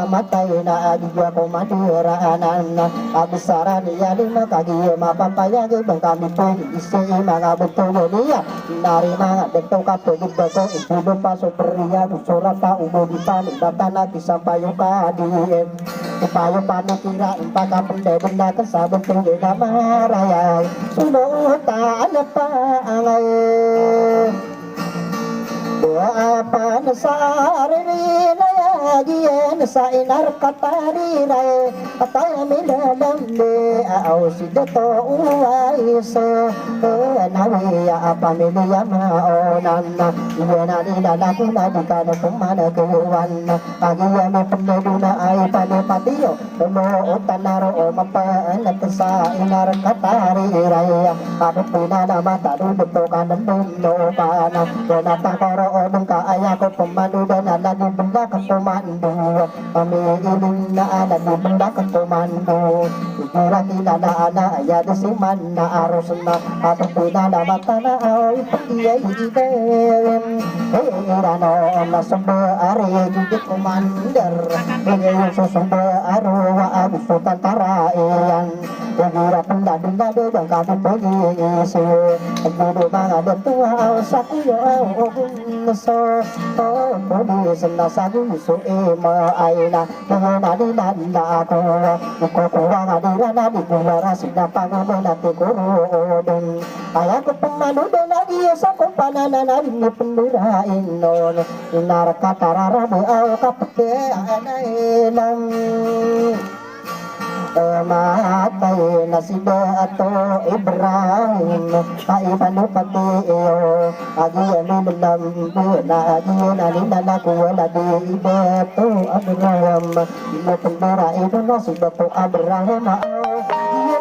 matay na agigwa ko madiraanan abisaran niya lima kagiyad mapapayag ibang kami po isi mga betul niya dari mga deto kapagid ko ipudo pa superiya surata umudipan datana kisampayo ka diin ipayo pa nakira impaka pendebenda kasabot tinggi na marayay sunutan pa angay apa nasari na yagiyan sa inar katariray patay milalambe aw si dato uwaiso nawiya pamilya maonan iyana nilalaki na di ka na kumanagawan kagiya may penduduna ay panipatiyo tumuutan na roo mapaanat sa inar katariray kapit pinanamata dudugto ka ng mundo ka na natakoro o nung kaaya ko pumanuda na lagi benda ka pumandu kami iling na ala ni benda ka pumandu ikura kilala ana ayada si man na aros na atong pinala mata na ay ipagiyay idem irano na sumba ari gigit kumander ngayon susumba aro wa agusto tantarayan Pagura pendado bang kami pergi isu Pagdudu mga detua sa kuyo so Pagdudu senasa gusto ay na nila ako Kukuha nga nila na di kumara sila pangulo na tikurudin Kaya ko pumanodo na iya sa kumpana na rin ni pendurain nun Inarakatarabi aw kapake anay lang matay na si Beato Ibrahim kaibano pati iyo agiyan nilambo na agiyan alinalaku wala di Beato Abraham inapundura ito na si Beato Abraham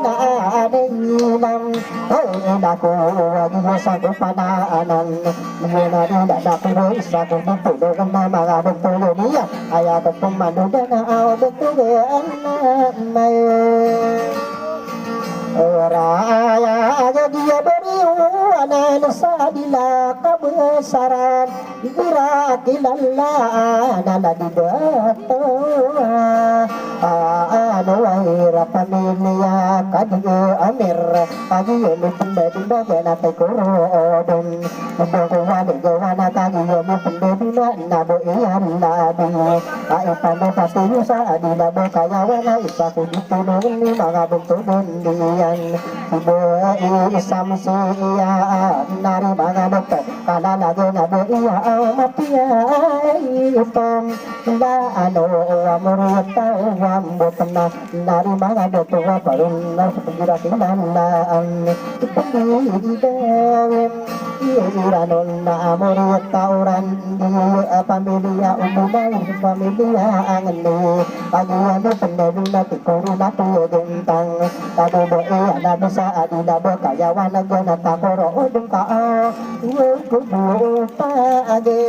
naanilam nako agiyan sa kupanaanan nako isa kong ditulungan na mga bagtulo niya kaya kong pumanuda na ako bagtuloan na may Raya dia beriwana sa dila kabesaran Dira kilala nala di bato Ano ay pamilya kadiyo amir Kagiyo ni pendedina ganatay kurodon Nabukuha ni gawana kagiyo ni pendedina Nabo iyan labi Kaipano pastiyo sa adila mo kayawana Isa ko ditulong ni mga buntudon diyan Ibo isam siya nari mga doktor Kalalagi na bo iya ang mapiyay Itong ano amurita Wambot na nari mga doktor Parun na sa pagkirakilanaan Ipagigidawin Iranon na amurita Uran di pamilya Umumay pamilya ang ni Pagyan na pandalo na tikuro na tuyagintang Tadubo na bisa adina bo kayawan na gana takoro udong ka yung kubo paage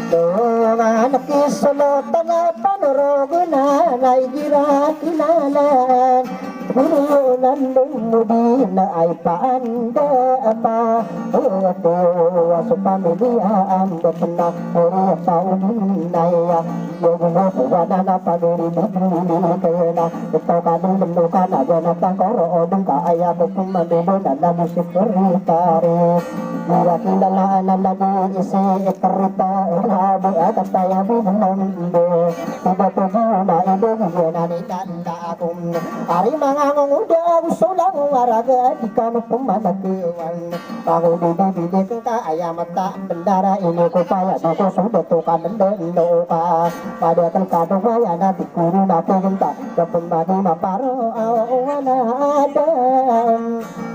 Doon anak isulot na panurogo na naigira kilalan bulan lumudi na ay paanda apa Dewa supamilihan Betna Uri taon naya Yung wala na pag-ibig Kaya ito ka nung luka na Ganatang koroodong kaaya ko kung mamilo na namusip ritari Mira kilalaan na nag-iisi Ikarita Ilabo at ataya binambo Pagatubo na ibig Yan anitanda akong Ari mga ngunguda Gusto lang waraga Di ka mo pumanakiwan Ako bibibili kong kaaya mata Bendara ini ko paya Dito sudah to ka nandalo ka Pada kalkado kaya na Dikuru na pinta Kapag madi maparo Wala ada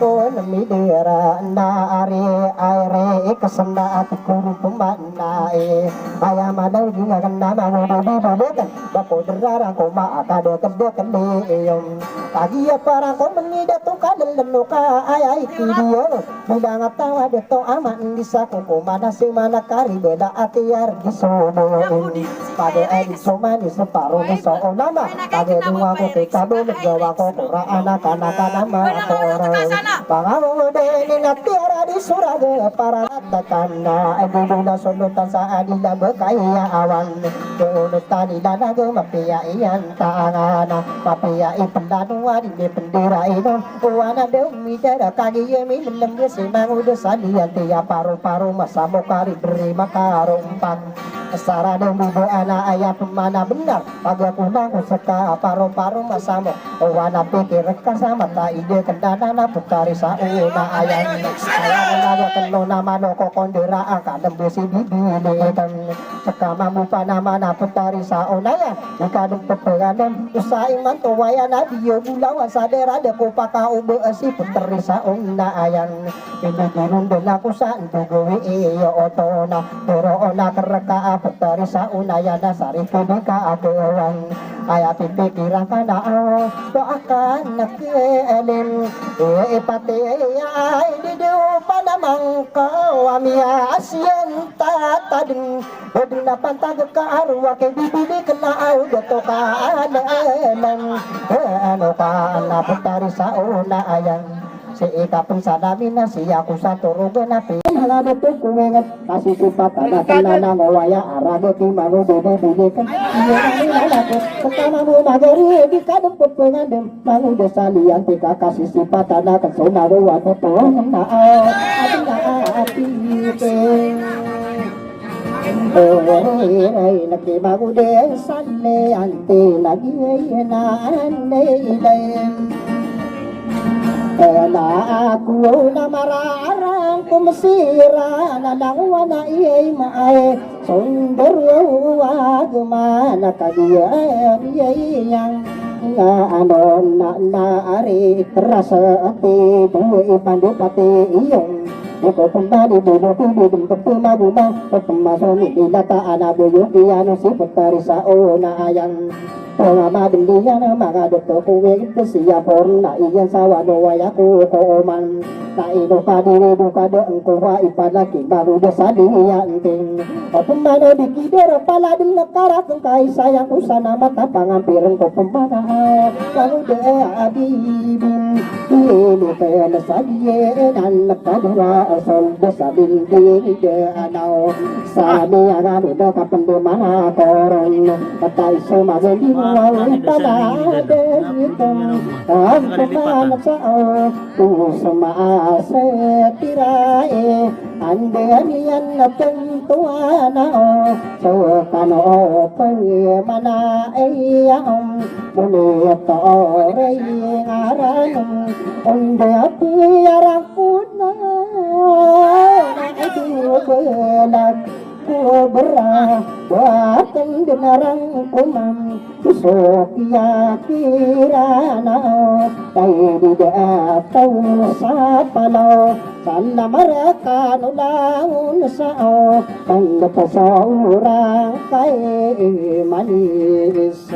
O namidira na ari Aire ikasanda at kuru pumanae Kaya madal gingagan na Mangubibibigan Bako derarang ko maakado Kadekali iyong Kagiya parang ko manida to kadalano ka Ay kidiyo Bidang tawa dito aman Disa ko kumana si manakari Beda atiyar gisumo Pade ay sumani sa paro na sa onama Pade dunga ko tikabo Nagawa ko kuraan Anak-anak nama Ako orang Pangamu deni natira di suraga Para natakan na Ay bubuna sunutan sa adila Bekaya awan Tunutan ila naga Mapia iyan taangana Mapia ipandanua Dini pendira ino Uwana demi dara Kagiya minum Gesi manguda sadian Tia paru-paru Masamo kari Beri makarumpak Sara demi doana Ayah pemana benar Paga kunang Seka paru-paru Masamo Uwana pikir kasama Ta ide kendana na Putari sauna ayah Ayah naga kenona Mano kokondira Akadem besi bibili Sekama mupa nama na Putari sauna ya Ikadem pepegadem Usai manto waya na Dio bulawa sadera De kupaka ube esi Putari sauna ayah Ini dirun den aku santu Gowi iyo otona Pero ona kereka Putari sauna ya Nasari kebika akewan Ayah pipikiran kana Doakan nakelim Ipati ay didiw pa namang kawamia Asyan tatadin Odina pantag ka arwa Kay bibili ka na Dato ka alaman Ano ka naputari sa una ayan Si ikapun sa namin na siya ko sa turugan na pi Mga dato kuwengat kasi kupata na tanana ngawaya arago ki manu bini-bini kan Iya na nilalako Kasama mo magari di kadang pupengadem Mangu desalian tika kasih sipata na kasumaro Wano to na ati na ati ay nakibago din sali ante lagi na anay Ela aku na mararang kumasira na nangwa na iyay maay Sundurwa gumana kagiyay iyayang Nga ano na naari rasa ati Buwi pandipati iyong Iko pembali dulu kibidum pemabumang Pemasoni dilata anabuyo Iyano si putari sa una ayang Pengama dindiyan mga doktor kuwing Siya porna iyan sa waya ko man Na ino ka diri duka doon kuha ipalaki Baru desa diyan ting O pemano di kidera pala din nakarakang Kahit sayang ko sana matapangampiran ko pemana Baru de abibin Ini kaya sa diyan Ang nakadura asal desa dinding de anaw Sa niya nga nito kapandumana koron Patay sumaganding Wawin pala dito Ang pumanap sa Kusamaase tirae Andiyan yan na pintuan So kano pagmanae Muli ito rin ngaran Undi apiyarang kuna Naidiwalag Kubra Buatan dinarang kumam Kusok yakira na Tayo didataw sa palaw Sana maraka nulangon sa Tanda pa sa urang kay manis